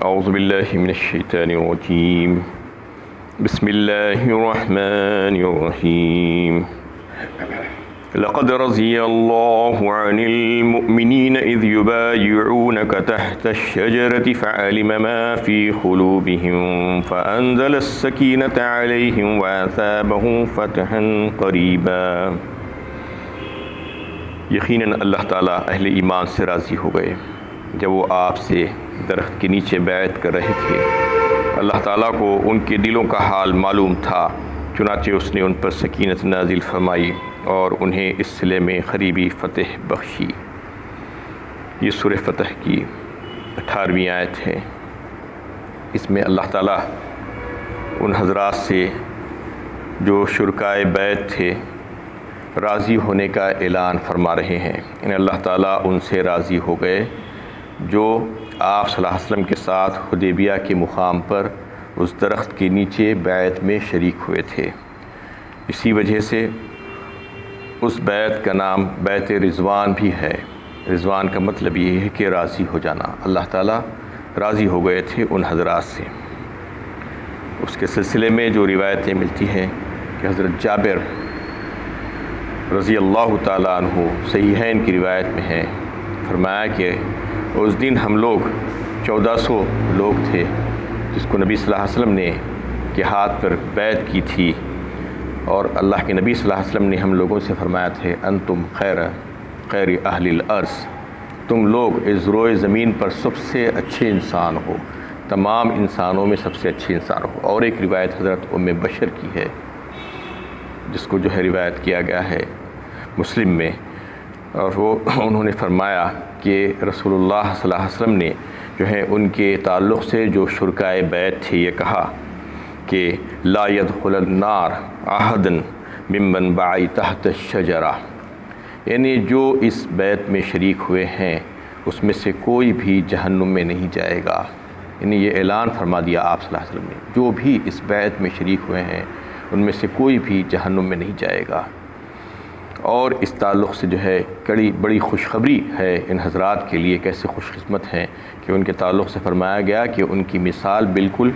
اعوذ باللہ من الشیطان الرجیم بسم اللہ الرحمن الرحیم لقد رضی اللہ عن المؤمنین اذ یبایعونک تحت الشجرة فعلم ما فی قلوبهم فانزل السکینة علیہم واثابهم فتحا قریبا۔ یقیناً اللہ تعالیٰ اہل ایمان سے راضی ہو گئے جب وہ آپ سے درخت کے نیچے بیعت کر رہے تھے۔ اللہ تعالیٰ کو ان کے دلوں کا حال معلوم تھا، چنانچہ اس نے ان پر سکینت نازل فرمائی اور انہیں اس صلے میں قریبی فتح بخشی۔ یہ سورہ فتح کی 18ویں آیت ہے۔ اس میں اللہ تعالیٰ ان حضرات سے جو شرکائے بیعت تھے راضی ہونے کا اعلان فرما رہے ہیں۔ یعنی اللہ تعالیٰ ان سے راضی ہو گئے جو آپ صلی اللہ علیہ وسلم کے ساتھ حدیبیہ کے مقام پر اس درخت کے نیچے بیعت میں شریک ہوئے تھے۔ اسی وجہ سے اس بیعت کا نام بیعت رضوان بھی ہے۔ رضوان کا مطلب یہ ہے کہ راضی ہو جانا۔ اللہ تعالیٰ راضی ہو گئے تھے ان حضرات سے۔ اس کے سلسلے میں جو روایتیں ملتی ہیں کہ حضرت جابر رضی اللہ تعالیٰ عنہ صحیحین کی روایت میں ہے، فرمایا کہ اس دن ہم لوگ 1400 لوگ تھے جس کو نبی صلی اللہ علیہ وسلم نے کے ہاتھ پر بیعت کی تھی، اور اللہ کے نبی صلی اللہ علیہ وسلم نے ہم لوگوں سے فرمایا تھے انتم خیر اہل الارض، تم لوگ اس روئے زمین پر سب سے اچھے انسان ہو، تمام انسانوں میں سب سے اچھے انسان ہو۔ اور ایک روایت حضرت ام بشر کی ہے جس کو جو ہے روایت کیا گیا ہے مسلم میں، اور وہ انہوں نے فرمایا کہ رسول اللہ صلی اللہ علیہ وسلم نے جو ہے ان کے تعلق سے جو شرکائے بیعت تھے یہ کہا کہ لا يدخل النار احد ممن باع تحت الشجرہ، یعنی جو اس بیعت میں شریک ہوئے ہیں اس میں سے کوئی بھی جہنم میں نہیں جائے گا۔ یعنی یہ اعلان فرما دیا آپ صلی اللہ علیہ وسلم نے، جو بھی اس بیعت میں شریک ہوئے ہیں ان میں سے کوئی بھی جہنم میں نہیں جائے گا۔ اور اس تعلق سے جو ہے بڑی خوشخبری ہے ان حضرات کے لیے، کیسے خوش قسمت ہیں کہ ان کے تعلق سے فرمایا گیا کہ ان کی مثال بالکل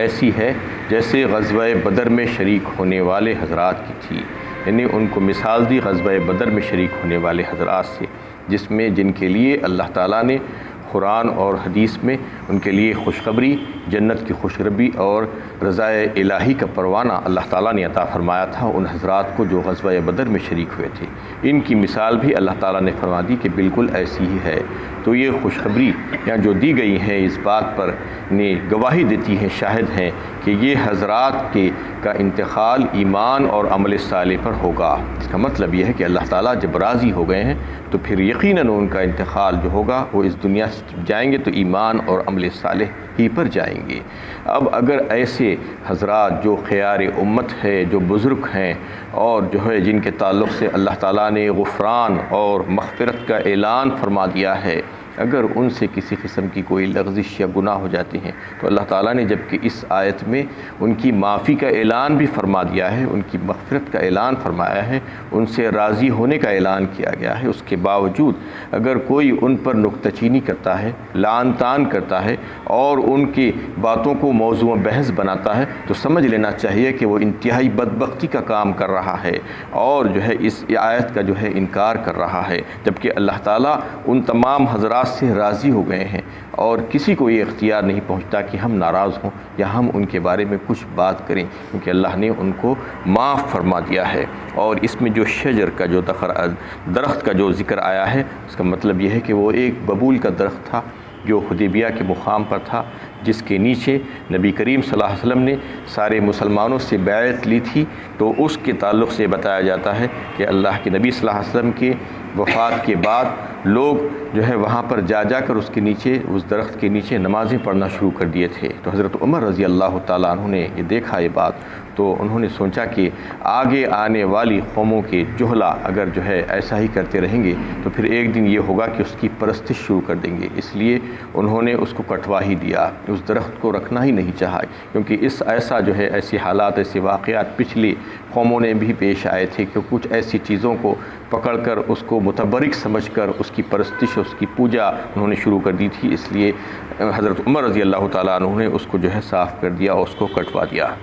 ایسی ہے جیسے غزوہ بدر میں شریک ہونے والے حضرات کی تھی۔ یعنی ان کو مثال دی غزوہ بدر میں شریک ہونے والے حضرات سے، جن کے لیے اللہ تعالیٰ نے قرآن اور حدیث میں ان کے لیے خوشخبری، جنت کی خوشخبری اور رضائے الہی کا پروانہ اللہ تعالیٰ نے عطا فرمایا تھا ان حضرات کو جو غزوہ بدر میں شریک ہوئے تھے۔ ان کی مثال بھی اللہ تعالیٰ نے فرما دی کہ بالکل ایسی ہی ہے۔ تو یہ خوشخبری یہاں جو دی گئی ہیں اس بات پر گواہی دیتی ہیں، شاہد ہیں کہ یہ حضرات کا انتقال ایمان اور عمل صالح پر ہوگا۔ اس کا مطلب یہ ہے کہ اللہ تعالیٰ جب راضی ہو گئے ہیں تو پھر یقیناً ان کا انتقال جو ہوگا وہ اس دنیا سے جائیں گے تو ایمان اور عمل صالح ہی پر جائیں گے۔ اب اگر ایسے حضرات جو خیار امت ہے، جو بزرگ ہیں اور جو ہے جن کے تعلق سے اللہ تعالیٰ نے غفران اور مغفرت کا اعلان فرما دیا ہے، اگر ان سے کسی قسم کی کوئی لغزش یا گناہ ہو جاتے ہیں تو اللہ تعالیٰ نے جبکہ اس آیت میں ان کی معافی کا اعلان بھی فرما دیا ہے، ان کی مغفرت کا اعلان فرمایا ہے، ان سے راضی ہونے کا اعلان کیا گیا ہے، اس کے باوجود اگر کوئی ان پر نکتہ چینی کرتا ہے، لعن طعن کرتا ہے اور ان کی باتوں کو موضوع بحث بناتا ہے تو سمجھ لینا چاہیے کہ وہ انتہائی بدبختی کا کام کر رہا ہے اور جو ہے اس آیت کا جو ہے انکار کر رہا ہے، جبکہ اللہ تعالیٰ ان تمام حضرات سے راضی ہو گئے ہیں اور کسی کو یہ اختیار نہیں پہنچتا کہ ہم ناراض ہوں یا ہم ان کے بارے میں کچھ بات کریں، کیونکہ اللہ نے ان کو معاف فرما دیا ہے۔ اور اس میں جو شجر کا جو درخت کا جو ذکر آیا ہے اس کا مطلب یہ ہے کہ وہ ایک ببول کا درخت تھا جو حدیبیہ کے مقام پر تھا، جس کے نیچے نبی کریم صلی اللہ علیہ وسلم نے سارے مسلمانوں سے بیعت لی تھی۔ تو اس کے تعلق سے بتایا جاتا ہے کہ اللہ کے نبی صلی اللہ علیہ وسلم کے وفات کے بعد لوگ جو ہے وہاں پر جا کر اس کے نیچے، اس درخت کے نیچے نمازیں پڑھنا شروع کر دیے تھے۔ تو حضرت عمر رضی اللہ تعالیٰ عنہ نے یہ دیکھا یہ بات، تو انہوں نے سوچا کہ آگے آنے والی قوموں کے جہلا اگر جو ہے ایسا ہی کرتے رہیں گے تو پھر ایک دن یہ ہوگا کہ اس کی پرستش شروع کر دیں گے، اس لیے انہوں نے اس کو کٹوا ہی دیا، اس درخت کو رکھنا ہی نہیں چاہا، کیونکہ ایسا جو ہے ایسی حالات، ایسے واقعات پچھلی قوموں نے بھی پیش آئے تھے کہ کچھ ایسی چیزوں کو پکڑ کر اس کو متبرک سمجھ کر اس کی پرستش، اس کی پوجا انہوں نے شروع کر دی تھی، اس لیے حضرت عمر رضی اللہ تعالیٰ عنہ نے اس کو جو ہے صاف کر دیا اور اس کو کٹوا دیا۔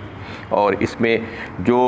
اور اس میں جو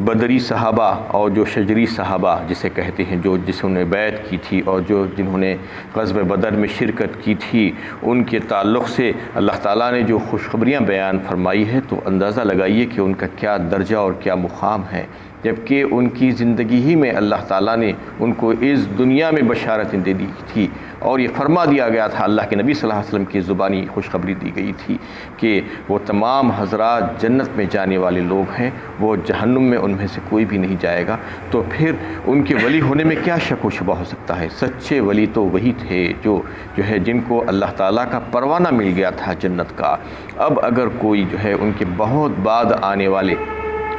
بدری صحابہ اور جو شجری صحابہ جسے کہتے ہیں، جو جنہوں نے بیعت کی تھی اور جنہوں نے غزوہ بدر میں شرکت کی تھی، ان کے تعلق سے اللہ تعالیٰ نے جو خوشخبریاں بیان فرمائی ہے، تو اندازہ لگائیے کہ ان کا کیا درجہ اور کیا مقام ہے، جبکہ ان کی زندگی ہی میں اللہ تعالیٰ نے ان کو اس دنیا میں بشارتیں دے دی تھی، اور یہ فرما دیا گیا تھا، اللہ کے نبی صلی اللہ علیہ وسلم کی زبانی خوشخبری دی گئی تھی کہ وہ تمام حضرات جنت میں جانے والے لوگ ہیں، وہ جہنم میں ان میں سے کوئی بھی نہیں جائے گا۔ تو پھر ان کے ولی ہونے میں کیا شک و شبہ ہو سکتا ہے؟ سچے ولی تو وہی تھے جو ہے جن کو اللہ تعالیٰ کا پروانہ مل گیا تھا جنت کا۔ اب اگر کوئی جو ہے ان کے بہت بعد آنے والے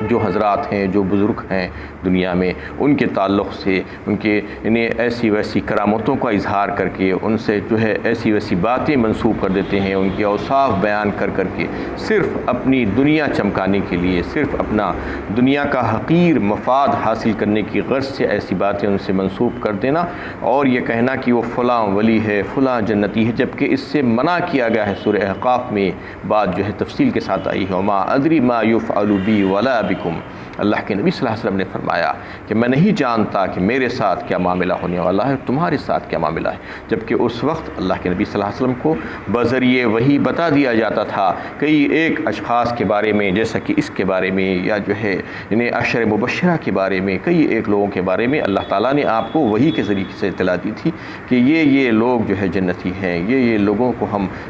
جو حضرات ہیں، جو بزرگ ہیں دنیا میں، ان کے تعلق سے ان کے انہیں ایسی ویسی کرامتوں کا اظہار کر کے، ان سے جو ہے ایسی ویسی باتیں منسوب کر دیتے ہیں، ان کے اوصاف بیان کر کے صرف اپنی دنیا چمکانے کے لیے، صرف اپنا دنیا کا حقیر مفاد حاصل کرنے کی غرض سے ایسی باتیں ان سے منسوب کر دینا، اور یہ کہنا کہ وہ فلاں ولی ہے، فلاں جنتی ہے، جبکہ اس سے منع کیا گیا ہے۔ سورہ احقاف میں بات جو ہے تفصیل کے ساتھ آئی ہے، وما ادری ما یفعل بی ولا بکم۔ اللہ کے نبی صلی اللہ علیہ وسلم نے فرمایا کہ میں نہیں جانتا کہ میرے ساتھ کیا معاملہ ہونے والا ہے، تمہارے ساتھ کیا معاملہ ہے، جبکہ اس وقت اللہ کے نبی صلی اللہ علیہ وسلم کو بذریعے وحی بتا دیا جاتا تھا کئی ایک اشخاص کے بارے میں، جیسا کہ اس کے بارے میں، یا جو ہے انہیں عشر مبشرہ کے بارے میں، کئی ایک لوگوں کے بارے میں اللہ تعالیٰ نے آپ کو وحی کے ذریعے سے اطلاع دی تھی کہ یہ لوگ جو ہے جنتی ہیں، یہ لوگوں کو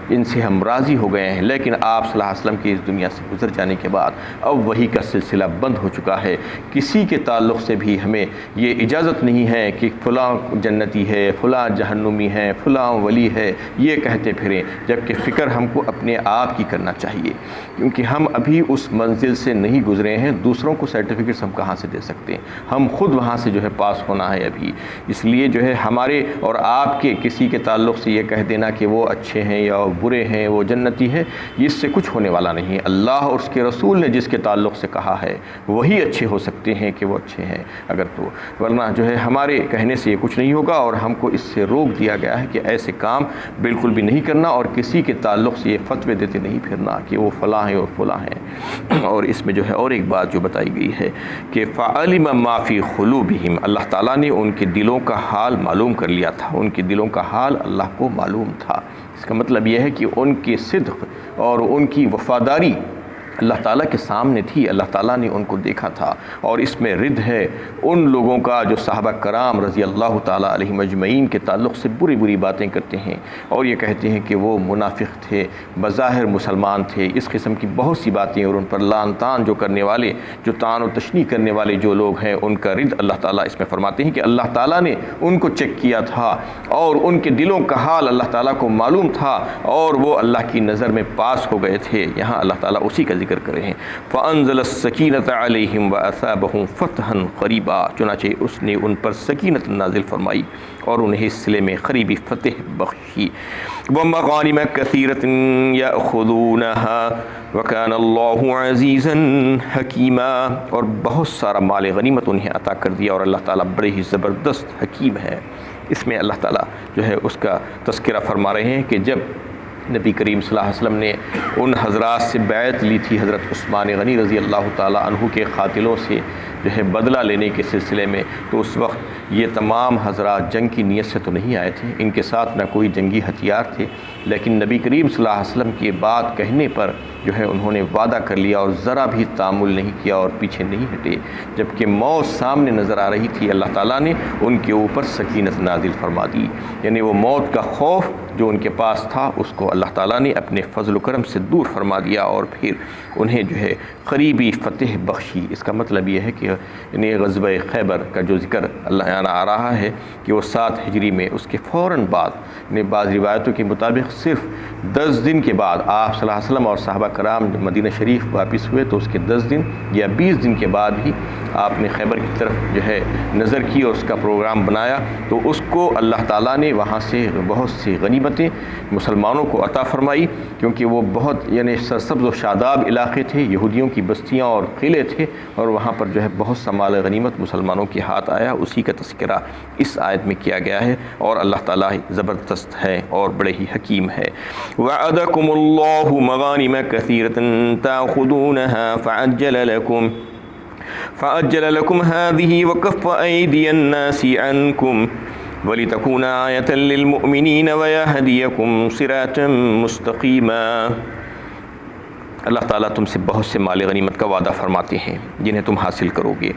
ان سے ہم راضی ہو گئے ہیں۔ لیکن آپ صلی اللہ علیہ وسلم کی اس دنیا سے گزر جانے کے بعد اب وحی کا سلسلہ بند ہو چکا ہے، کسی کے تعلق سے بھی ہمیں یہ اجازت نہیں ہے کہ فلاں جنتی ہے، فلاں جہنمی ہے، فلاں ولی ہے، یہ کہتے پھریں، جبکہ فکر ہم کو اپنے آپ کی کرنا چاہیے، کیونکہ ہم ابھی اس منزل سے نہیں گزرے ہیں۔ دوسروں کو سرٹیفکیٹس ہم کہاں سے دے سکتے ہیں؟ ہم خود وہاں سے جو ہے پاس ہونا ہے ابھی، اس لیے جو ہے ہمارے اور آپ کے کسی کے تعلق سے یہ کہہ دینا کہ وہ اچھے ہیں یا برے ہیں، وہ جنتی ہے، اس سے کچھ ہونے والا نہیں۔ اللہ اور اس کے رسول نے جس کے تعلق سے کہا ہے وہی اچھے ہو سکتے ہیں کہ وہ اچھے ہیں اگر تو، ورنہ جو ہے ہمارے کہنے سے یہ کچھ نہیں ہوگا، اور ہم کو اس سے روک دیا گیا ہے کہ ایسے کام بالکل بھی نہیں کرنا، اور کسی کے تعلق سے یہ فتوے دیتے نہیں پھرنا کہ وہ فلاں ہیں اور فلاں ہیں۔ اور اس میں جو ہے اور ایک بات جو بتائی گئی ہے کہ فعلم ما فی قلوبہم، اللہ تعالیٰ نے ان کے دلوں کا حال معلوم کر لیا تھا، ان کے دلوں کا حال اللہ کو معلوم تھا۔ اس کا مطلب یہ ہے کہ ان کی صدق اور ان کی وفاداری اللہ تعالیٰ کے سامنے تھی، اللہ تعالیٰ نے ان کو دیکھا تھا، اور اس میں رد ہے ان لوگوں کا جو صحابہ کرام رضی اللہ تعالیٰ علیہم اجمعین کے تعلق سے بری باتیں کرتے ہیں، اور یہ کہتے ہیں کہ وہ منافق تھے، بظاہر مسلمان تھے، اس قسم کی بہت سی باتیں، اور ان پر لعن طعن جو کرنے والے، جو طعن و تشنیع کرنے والے جو لوگ ہیں، ان کا رد اللہ تعالیٰ اس میں فرماتے ہیں کہ اللہ تعالیٰ نے ان کو چیک کیا تھا، اور ان کے دلوں کا حال اللہ تعالیٰ کو معلوم تھا، اور وہ اللہ کی نظر میں پاس ہو گئے تھے۔ یہاں اللہ تعالیٰ اسی کا ذکر کر رہے ہیں، فَأَنزَلَ السَّكِينَةَ عَلَيْهِمْ وَأَثَابَهُمْ فَتْحًا قَرِيبًا، چنانچہ اس نے ان پر سکینت نازل فرمائی اور انہیں سلے میں قریبی فتح بخشی۔ وَمَغَانِمَ كَثِيرَةٍ يَأْخُذُونَهَا وَكَانَ اللَّهُ عَزِيزًا حَكِيمًا، اور بہت سارا مال غنیمت انہیں عطا کر دیا، اور اللہ تعالیٰ بڑے ہی زبردست حکیم ہے۔ اس میں اللہ تعالیٰ جو ہے اس کا تذکرہ فرما رہے ہیں کہ جب نبی کریم صلی اللہ علیہ وسلم نے ان حضرات سے بیعت لی تھی، حضرت عثمان غنی رضی اللہ تعالیٰ عنہ کے قاتلوں سے جو ہے بدلہ لینے کے سلسلے میں، تو اس وقت یہ تمام حضرات جنگ کی نیت سے تو نہیں آئے تھے، ان کے ساتھ نہ کوئی جنگی ہتھیار تھے، لیکن نبی کریم صلی اللہ علیہ وسلم کی بات کہنے پر جو ہے انہوں نے وعدہ کر لیا اور ذرا بھی تامل نہیں کیا اور پیچھے نہیں ہٹے، جبکہ موت سامنے نظر آ رہی تھی، اللہ تعالیٰ نے ان کے اوپر سکینت نازل فرما دی، یعنی وہ موت کا خوف جو ان کے پاس تھا اس کو اللہ تعالیٰ نے اپنے فضل و کرم سے دور فرما دیا، اور پھر انہیں جو ہے قریبی فتح بخشی۔ اس کا مطلب یہ ہے کہ انہیں غزوہ خیبر کا جو ذکر اللہ عنہ آ رہا ہے کہ وہ 7 ہجری میں، اس کے فوراً بعد، بعض روایتوں کے مطابق صرف 10 دن کے بعد آپ صلی اللہ علیہ وسلم اور صحابہ کرام جب مدینہ شریف واپس ہوئے، تو اس کے 10 دن یا 20 دن کے بعد ہی آپ نے خیبر کی طرف جو ہے نظر کی اور اس کا پروگرام بنایا، تو اس کو اللہ تعالیٰ نے وہاں سے بہت سی غنیمت غنیمتیں مسلمانوں کو عطا فرمائی، کیونکہ وہ بہت یعنی سرسبز و شاداب علاقے تھے، یہودیوں کی بستیاں اور قلعے تھے، اور وہاں پر جو ہے بہت سا مال غنیمت مسلمانوں کے ہاتھ آیا۔ اسی کا تذکرہ اس آیت میں کیا گیا ہے، اور اللہ تعالیٰ زبردست ہے اور بڑے ہی حکیم ہے۔ وَعَدَكُمُ اللَّهُ مَغَانِمَ كَثِيرَةً تَأْخُذُونَهَا فَعَجَّلَ لَكُمْ هَٰذِهِ وَكَفَّ أَيْدِيَ النَّاسِ عَنكُمْ وَلِتَكُونَ آيَةً لِّلْمُؤْمِنِينَ وَيَهْدِيَكُمْ صِرَاطًا مُّسْتَقِيمًا۔ اللہ تعالیٰ تم سے بہت سے مال غنیمت کا وعدہ فرماتے ہیں جنہیں تم حاصل کرو گے۔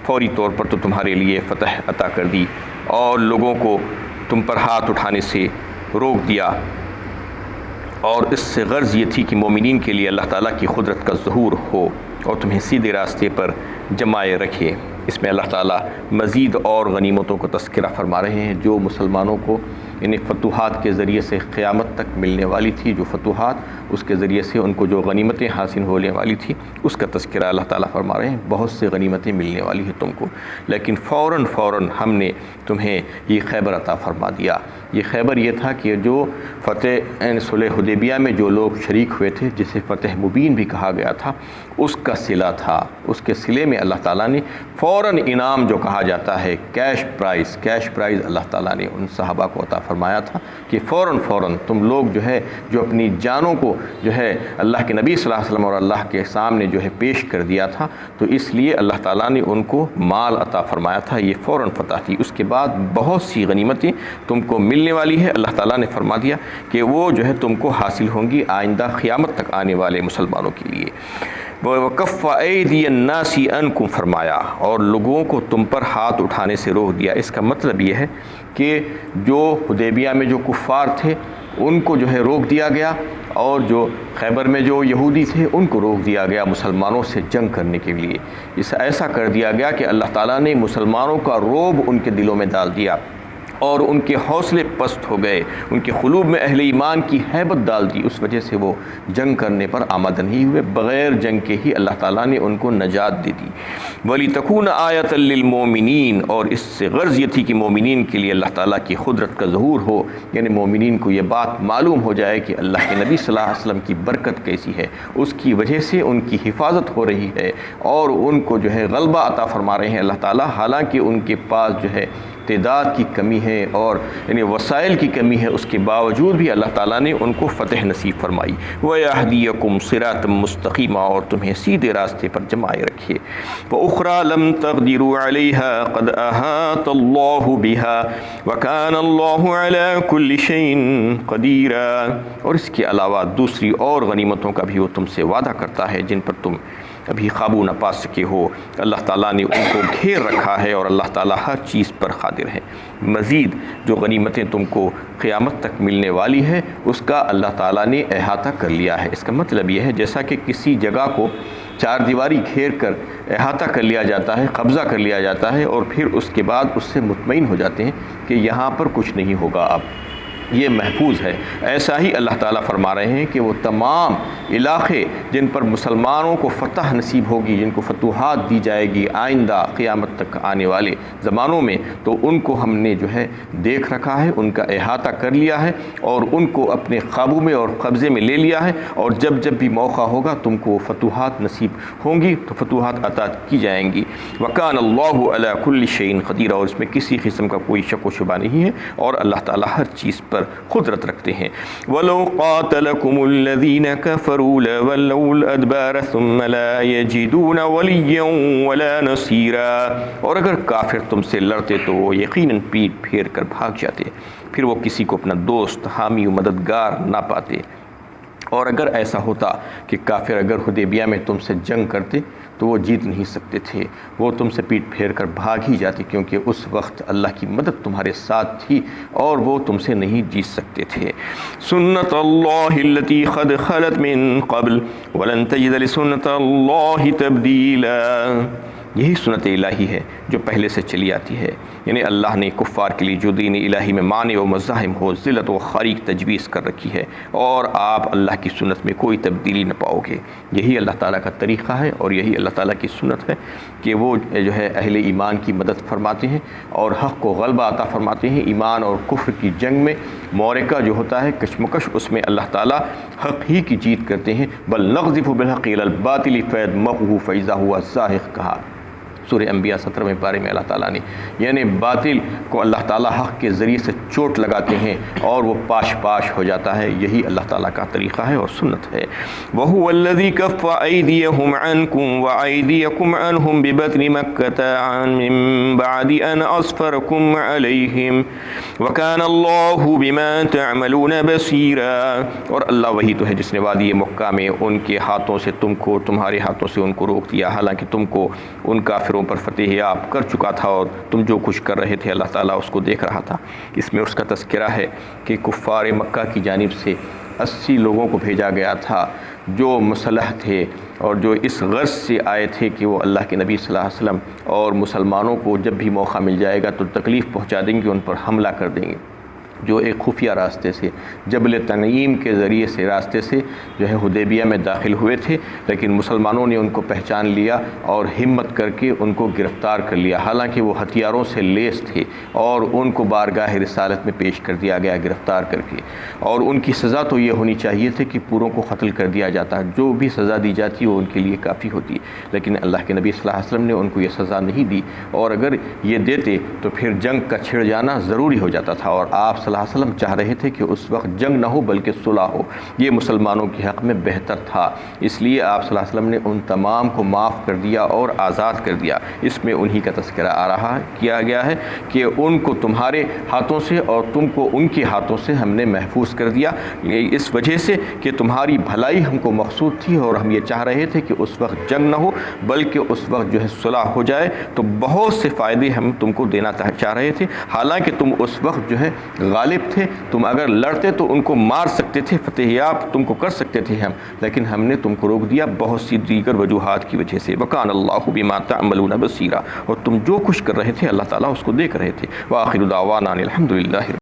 فوری طور پر تو تمہارے لیے فتح عطا کر دی اور لوگوں کو تم پر ہاتھ اٹھانے سے روک دیا، اور اس سے غرض یہ تھی کہ مومنین کے لیے اللہ تعالیٰ کی قدرت کا ظہور ہو اور تمہیں سیدھے راستے پر جمائے رکھے۔ اس میں اللہ تعالیٰ مزید اور غنیمتوں کو تذکرہ فرما رہے ہیں جو مسلمانوں کو انہیں فتوحات کے ذریعے سے قیامت تک ملنے والی تھی، جو فتوحات اس کے ذریعے سے ان کو جو غنیمتیں حاصل ہونے والی تھی اس کا تذکرہ اللہ تعالیٰ فرما رہے ہیں۔ بہت سے غنیمتیں ملنے والی ہیں تم کو، لیکن فوراً ہم نے تمہیں یہ خیبر عطا فرما دیا۔ یہ خیبر یہ تھا کہ جو فتح صلح حدیبیہ میں جو لوگ شریک ہوئے تھے، جسے فتح مبین بھی کہا گیا تھا، اس کا صلہ تھا۔ اس کے صلے میں اللہ تعالیٰ نے فوراً انعام جو کہا جاتا ہے کیش پرائز اللہ تعالیٰ نے ان صحابہ کو عطا فرمایا تھا کہ فوراً تم لوگ جو ہے جو اپنی جانوں کو جو ہے اللہ کے نبی صلی اللہ علیہ وسلم اور اللہ کے سامنے جو ہے پیش کر دیا تھا، تو اس لیے اللہ تعالیٰ نے ان کو مال عطا فرمایا تھا۔ یہ فوراً فتح تھی۔ اس کے بعد بہت سی غنیمتیں تم کو ملنے والی ہے۔ اللہ تعالیٰ نے فرما دیا کہ وہ جو ہے تم کو حاصل ہوں گی آئندہ قیامت تک آنے والے مسلمانوں کے لیے۔ وَكَفَّ أَيْدِيَ النَّاسِ عَنكُمْ فرمایا، اور لوگوں کو تم پر ہاتھ اٹھانے سے روک دیا۔ اس کا مطلب یہ ہے کہ جو حدیبیہ میں جو کفار تھے ان کو جو ہے روک دیا گیا، اور جو خیبر میں جو یہودی تھے ان کو روک دیا گیا مسلمانوں سے جنگ کرنے کے لیے۔ اس ایسا کر دیا گیا کہ اللہ تعالیٰ نے مسلمانوں کا رعب ان کے دلوں میں ڈال دیا، اور ان کے حوصلے پست ہو گئے، ان کے قلوب میں اہل ایمان کی ہیبت ڈال دی۔ اس وجہ سے وہ جنگ کرنے پر آمادہ نہیں ہوئے، بغیر جنگ کے ہی اللہ تعالیٰ نے ان کو نجات دے دی۔ وَلِتَكُونَ آیَةً لِّلْمُؤْمِنِينَ، اور اس سے غرض یہ تھی کہ مومنین کے لیے اللہ تعالیٰ کی قدرت کا ظہور ہو، یعنی مومنین کو یہ بات معلوم ہو جائے کہ اللہ کے نبی صلی اللہ علیہ وسلم کی برکت کیسی ہے، اس کی وجہ سے ان کی حفاظت ہو رہی ہے اور ان کو جو ہے غلبہ عطا فرما رہے ہیں اللہ تعالیٰ، حالانکہ ان کے پاس جو ہے تعداد کی کمی ہے اور یعنی وسائل کی کمی ہے، اس کے باوجود بھی اللہ تعالیٰ نے ان کو فتح نصیب فرمائی۔ وَيَهْدِيَكُمْ صِرَاطًا مُّسْتَقِيمًا، اور تمہیں سیدھے راستے پر جمائے رکھے۔ وَأُخْرَىٰ لَمْ تَقْدِرُوا عَلَيْهَا قَدْ أَحَاطَ اللَّهُ بِهَا وَكَانَ اللَّهُ عَلَىٰ كُلِّ شَيْءٍ قَدِيرًا، اور اس کے علاوہ دوسری اور غنیمتوں کا بھی وہ تم سے وعدہ کرتا ہے جن پر تم ابھی قابو نہ پا سکے ہو۔ اللہ تعالیٰ نے ان کو گھیر رکھا ہے اور اللہ تعالیٰ ہر چیز پر قادر ہے۔ مزید جو غنیمتیں تم کو قیامت تک ملنے والی ہے اس کا اللہ تعالیٰ نے احاطہ کر لیا ہے۔ اس کا مطلب یہ ہے جیسا کہ کسی جگہ کو چار دیواری گھیر کر احاطہ کر لیا جاتا ہے، قبضہ کر لیا جاتا ہے، اور پھر اس کے بعد اس سے مطمئن ہو جاتے ہیں کہ یہاں پر کچھ نہیں ہوگا، اب یہ محفوظ ہے۔ ایسا ہی اللہ تعالیٰ فرما رہے ہیں کہ وہ تمام علاقے جن پر مسلمانوں کو فتح نصیب ہوگی، جن کو فتوحات دی جائے گی آئندہ قیامت تک آنے والے زمانوں میں، تو ان کو ہم نے جو ہے دیکھ رکھا ہے، ان کا احاطہ کر لیا ہے اور ان کو اپنے قابو میں اور قبضے میں لے لیا ہے، اور جب جب بھی موقع ہوگا تم کو فتوحات نصیب ہوں گی تو فتوحات عطا کی جائیں گی۔ وَكَانَ اللَّهُ عَلَىٰ كُلِّ شَيْءٍ قَدِيرًا، اور اس میں کسی قسم کا کوئی شک و شبہ نہیں ہے، اور اللہ تعالیٰ ہر چیز پر قدرت رکھتے ہیں۔ وَلَوْ قَاتَلَكُمُ الَّذِينَ كَفَرُوا لَوَلَّوُا الْأَدْبَارَ ثُمَّ لَا يَجِدُونَ وَلِيًّا وَلَا نَصِيرًا، اور اگر کافر تم سے لڑتے تو وہ یقیناً پیٹ پھیر کر بھاگ جاتے، پھر وہ کسی کو اپنا دوست، حامی و مددگار نہ پاتے۔ اور اگر ایسا ہوتا کہ کافر اگر حدیبیہ میں تم سے جنگ کرتے تو وہ جیت نہیں سکتے تھے، وہ تم سے پیٹ پھیر کر بھاگ ہی جاتے، کیونکہ اس وقت اللہ کی مدد تمہارے ساتھ تھی اور وہ تم سے نہیں جیت سکتے تھے۔ سنت اللہ التی قد خلت من قبل ولن تجد لسنت اللہ تبدیلا، یہی سنت الہی ہے جو پہلے سے چلی آتی ہے۔ یعنی اللہ نے کفار کے لیے جو دین الہی میں مانع و مزاحم ہو، ذلت و خواری کی تجویز کر رکھی ہے، اور آپ اللہ کی سنت میں کوئی تبدیلی نہ پاؤ گے۔ یہی اللہ تعالیٰ کا طریقہ ہے اور یہی اللہ تعالیٰ کی سنت ہے کہ وہ جو ہے اہل ایمان کی مدد فرماتے ہیں اور حق کو غلبہ عطا فرماتے ہیں۔ ایمان اور کفر کی جنگ میں معرکہ جو ہوتا ہے، کشمکش، اس میں اللہ تعالیٰ حق ہی کی جیت کرتے ہیں۔ بل نقذف بالحق علی الباطل فیدمغہ فاذا ہوا زاہق کہا سورہ انبیاء 17ویں پارے میں اللہ تعالیٰ نے، یعنی باطل کو اللہ تعالیٰ حق کے ذریعے سے چوٹ لگاتے ہیں اور وہ پاش پاش ہو جاتا ہے۔ یہی اللہ تعالیٰ کا طریقہ ہے اور سنت ہے۔ وَهُوَ الَّذِي كَفَّ أَيْدِيَهُمْ عَنْكُمْ وَأَيْدِيَكُمْ عَنْهُمْ بِبَطْنِ مَكَّةَ مِن بَعْدِ أَنْ أَظْفَرَكُمْ عَلَيْهِمْ وَكَانَ اللَّهُ بِمَا تَعْمَلُونَ بَصِيرًا، اور اللہ وہی تو ہے جس نے وادی مکہ میں ان کے ہاتھوں سے تم کو، تمہارے ہاتھوں سے ان کو روک دیا، حالانکہ تم کو ان کافروں پر فتح یاب کر چکا تھا اور تم جو کچھ کر رہے تھے اللہ تعالیٰ اس کو دیکھ رہا تھا۔ اس میں اس کا تذکرہ ہے کہ کفار مکہ کی جانب سے 80 لوگوں کو بھیجا گیا تھا جو مسلح تھے اور جو اس غرض سے آئے تھے کہ وہ اللہ کے نبی صلی اللہ علیہ وسلم اور مسلمانوں کو جب بھی موقع مل جائے گا تو تکلیف پہنچا دیں گے، ان پر حملہ کر دیں گے۔ جو ایک خفیہ راستے سے، جبل تنعیم کے ذریعے سے راستے سے جو ہے حدیبیہ میں داخل ہوئے تھے، لیکن مسلمانوں نے ان کو پہچان لیا اور ہمت کر کے ان کو گرفتار کر لیا، حالانکہ وہ ہتھیاروں سے لیس تھے، اور ان کو بارگاہ رسالت میں پیش کر دیا گیا گرفتار کر کے، اور ان کی سزا تو یہ ہونی چاہیے تھی کہ پوروں کو قتل کر دیا جاتا۔ جو بھی سزا دی جاتی وہ ان کے لیے کافی ہوتی، لیکن اللہ کے نبی صلی اللہ علیہ وسلم نے ان کو یہ سزا نہیں دی، اور اگر یہ دیتے تو پھر جنگ کا چھڑ جانا ضروری ہو جاتا تھا، اور آپ صلی اللہ علیہ وسلم چاہ رہے تھے کہ اس وقت جنگ نہ ہو بلکہ صلح ہو، یہ مسلمانوں کے حق میں بہتر تھا۔ اس لیے آپ صلی اللہ علیہ وسلم نے ان تمام کو معاف کر دیا اور آزاد کر دیا۔ اس میں انہی کا تذکرہ آ رہا ہے، کیا گیا ہے کہ ان کو تمہارے ہاتھوں سے اور تم کو ان کے ہاتھوں سے ہم نے محفوظ کر دیا، اس وجہ سے کہ تمہاری بھلائی ہم کو مقصود تھی اور ہم یہ چاہ رہے تھے کہ اس وقت جنگ نہ ہو بلکہ اس وقت جو ہے صلح ہو جائے، تو بہت سے فائدے ہم تم کو دینا چاہ رہے تھے، حالانکہ تم اس وقت جو ہے غالب تھے، تم اگر لڑتے تو ان کو مار سکتے تھے، فتح یاب تم کو کر سکتے تھے ہم، لیکن ہم نے تم کو روک دیا بہت سی دیگر وجوہات کی وجہ سے۔ وَكَانَ اللَّهُ بِمَا تَعْمَلُونَ بَصِيرًا، اور تم جو کچھ کر رہے تھے اللہ تعالیٰ اس کو دیکھ رہے تھے۔ وَآخِرُ دَعْوَانَا أَنِ الْحَمْدُ لِلَّهِ